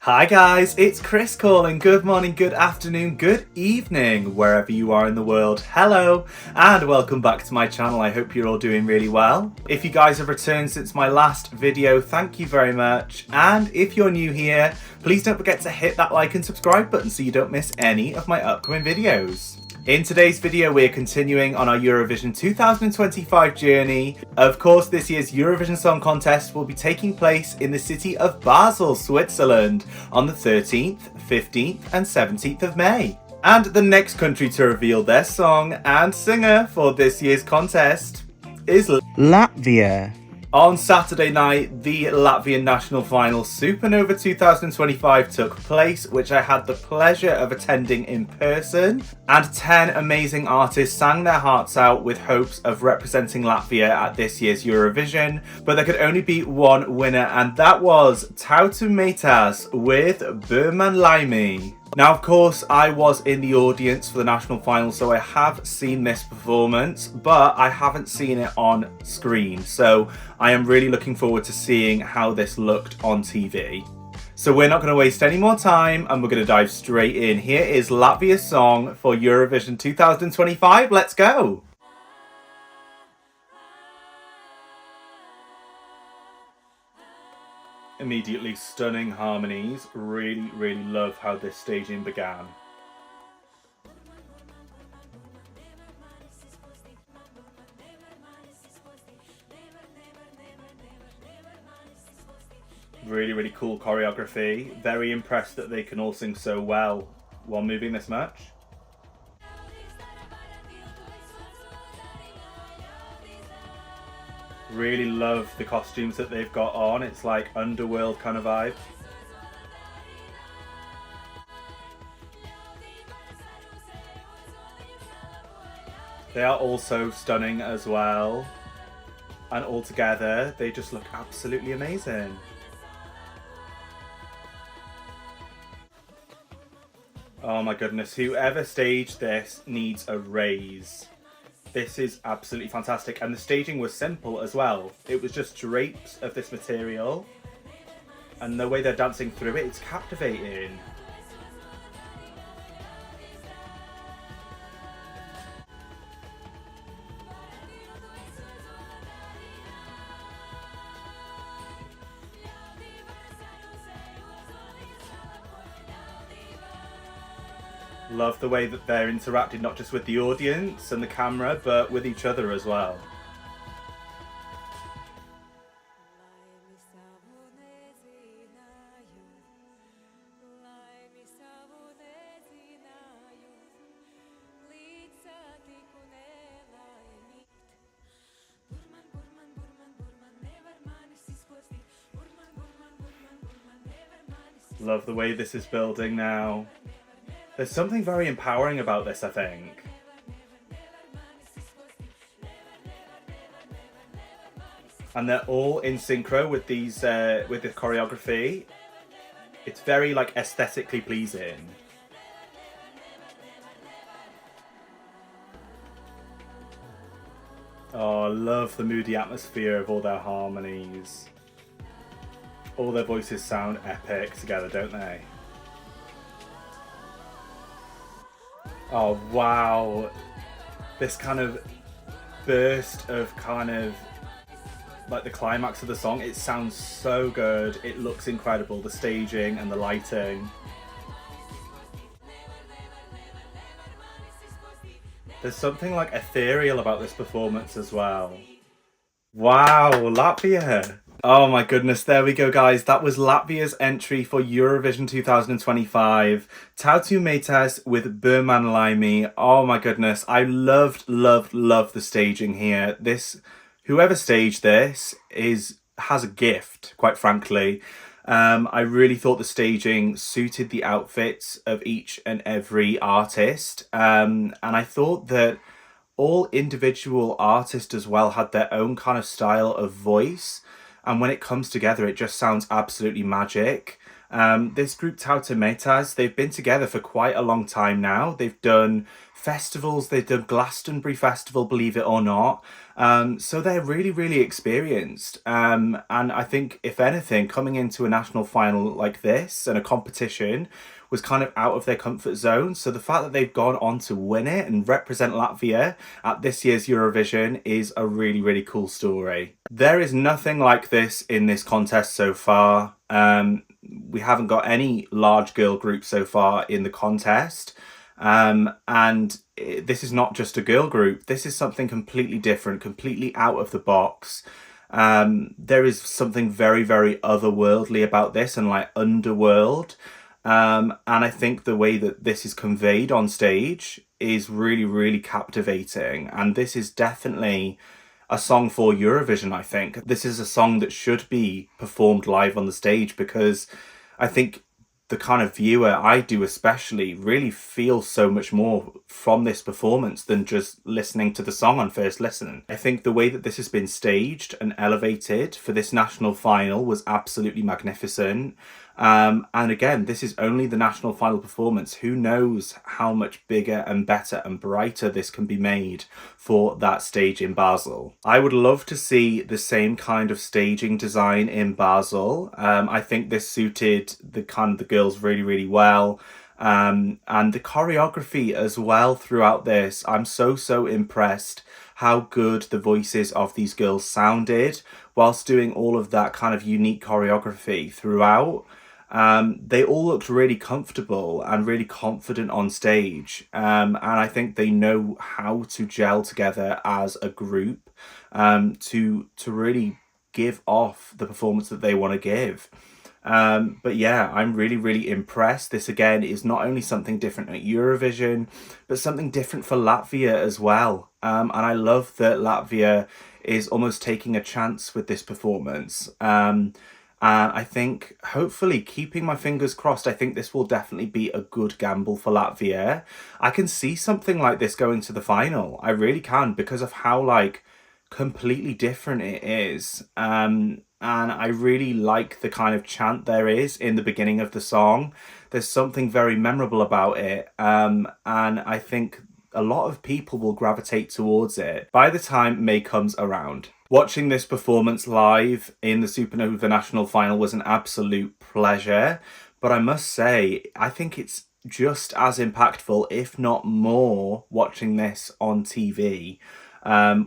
Hi guys, it's Chris calling. Good morning, good afternoon, good evening, wherever you are in the world. Hello, and welcome back to my channel. I hope you're all doing really well. If you guys have returned since my last video, thank you very much. And if you're new here, please don't forget to hit that like and subscribe button so you don't miss any of my upcoming videos. In today's video, we're continuing on our Eurovision 2025 journey. Of course, this year's Eurovision Song Contest will be taking place in the city of Basel, Switzerland, on the 13th, 15th and 17th of May. And the next country to reveal their song and singer for this year's contest is Latvia. On Saturday night, the Latvian national final Supernova 2025 took place, which I had the pleasure of attending in person, and 10 amazing artists sang their hearts out with hopes of representing Latvia at this year's Eurovision, but there could only be one winner, and that was Tautumeitas with Laimi. Now, of course, I was in the audience for the national final, so I have seen this performance, but I haven't seen it on screen. So I am really looking forward to seeing how this looked on TV. So we're not going to waste any more time, and we're going to dive straight in. Here is Latvia's song for Eurovision 2025. Let's go! Immediately stunning harmonies. Really love how this staging began. Really cool choreography. Very impressed that they can all sing so well while moving this much. Really love the costumes that they've got on. It's like underworld kind of vibe. They are also stunning as well. And all together, they just look absolutely amazing. Oh my goodness, whoever staged this needs a raise. This is absolutely fantastic, and the staging was simple as well. It was just drapes of this material, and the way they're dancing through it, it's captivating. Love the way that they're interacting not just with the audience and the camera, but with each other as well. Love the way this is building now. There's something very empowering about this, I think. And they're all in synchro with these, with the choreography. It's very like aesthetically pleasing. Oh, I love the moody atmosphere of all their harmonies. All their voices sound epic together, don't they? Oh wow, this kind of burst of kind of like the climax of the song, it sounds so good, it looks incredible, the staging and the lighting. There's something like ethereal about this performance as well. Wow, Latvia! Oh my goodness, there we go guys, that was Latvia's entry for Eurovision 2025. Tautumeitas with Laimi. Oh my goodness, I loved the staging here. Whoever staged this has a gift, quite frankly. I really thought the staging suited the outfits of each and every artist. And I thought that all individual artists as well had their own kind of style of voice. And when it comes together, it just sounds absolutely magic. This group Tautumeitas, they've been together for quite a long time now. They've done festivals, they've done Glastonbury Festival, believe it or not. So they're really, really experienced. And I think, if anything, coming into a national final like this and a competition was kind of out of their comfort zone. So the fact that they've gone on to win it and represent Latvia at this year's Eurovision is a really, really cool story. There is nothing like this in this contest so far. We haven't got any large girl groups so far in the contest. And this is not just a girl group. This is something completely different, completely out of the box. There is something very, very otherworldly about this, and like underworld. And I think the way that this is conveyed on stage is really, really captivating. And this is definitely a song for Eurovision, I think. This is a song that should be performed live on the stage, because I think the kind of viewer, I do especially, really feel so much more from this performance than just listening to the song on first listen. I think the way that this has been staged and elevated for this national final was absolutely magnificent. And again, this is only the national final performance. Who knows how much bigger and better and brighter this can be made for that stage in Basel. I would love to see the same kind of staging design in Basel. I think this suited the girls really, really well. And the choreography as well throughout this. I'm so impressed how good the voices of these girls sounded whilst doing all of that kind of unique choreography throughout. They all looked really comfortable and really confident on stage. And I think they know how to gel together as a group to really give off the performance that they want to give. But yeah, I'm really impressed. This again is not only something different at Eurovision, but something different for Latvia as well. And I love that Latvia is almost taking a chance with this performance. And I think, hopefully, keeping my fingers crossed, I think this will definitely be a good gamble for Latvia. I can see something like this going to the final. I really can, because of how like completely different it is. And I really like the kind of chant there is in the beginning of the song. There's something very memorable about it. And I think a lot of people will gravitate towards it by the time May comes around. Watching this performance live in the Supernova National Final was an absolute pleasure. But I must say, I think it's just as impactful, if not more, watching this on TV.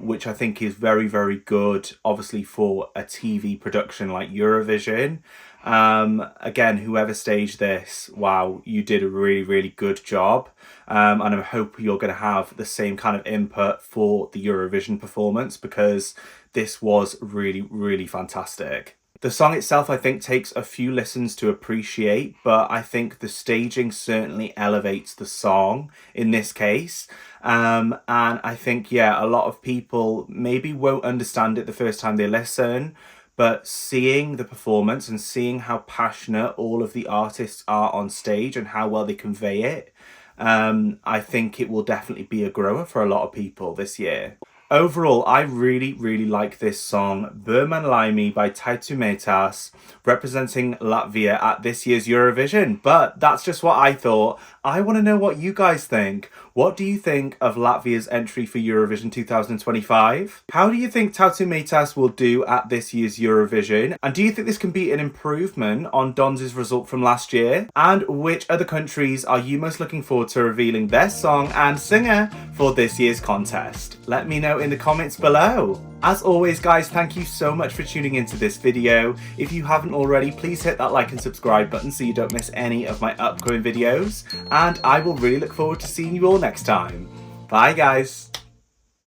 Which I think is very, very good, obviously, for a TV production like Eurovision. Again, whoever staged this, wow, you did a really, really good job. And I hope you're going to have the same kind of input for the Eurovision performance, because this was really, really fantastic. The song itself, I think, takes a few listens to appreciate, but I think the staging certainly elevates the song in this case. And I think, yeah, a lot of people maybe won't understand it the first time they listen, but seeing the performance and seeing how passionate all of the artists are on stage and how well they convey it, I think it will definitely be a grower for a lot of people this year. Overall, I really, really like this song, Laimi by Tautumeitas, representing Latvia at this year's Eurovision. But that's just what I thought. I want to know what you guys think. What do you think of Latvia's entry for Eurovision 2025? How do you think Tautumeitas will do at this year's Eurovision? And do you think this can be an improvement on Don's result from last year? And which other countries are you most looking forward to revealing their song and singer for this year's contest? Let me know in the comments below. As always, guys, thank you so much for tuning into this video. If you haven't already, please hit that like and subscribe button so you don't miss any of my upcoming videos. And I will really look forward to seeing you all next time. Bye, guys.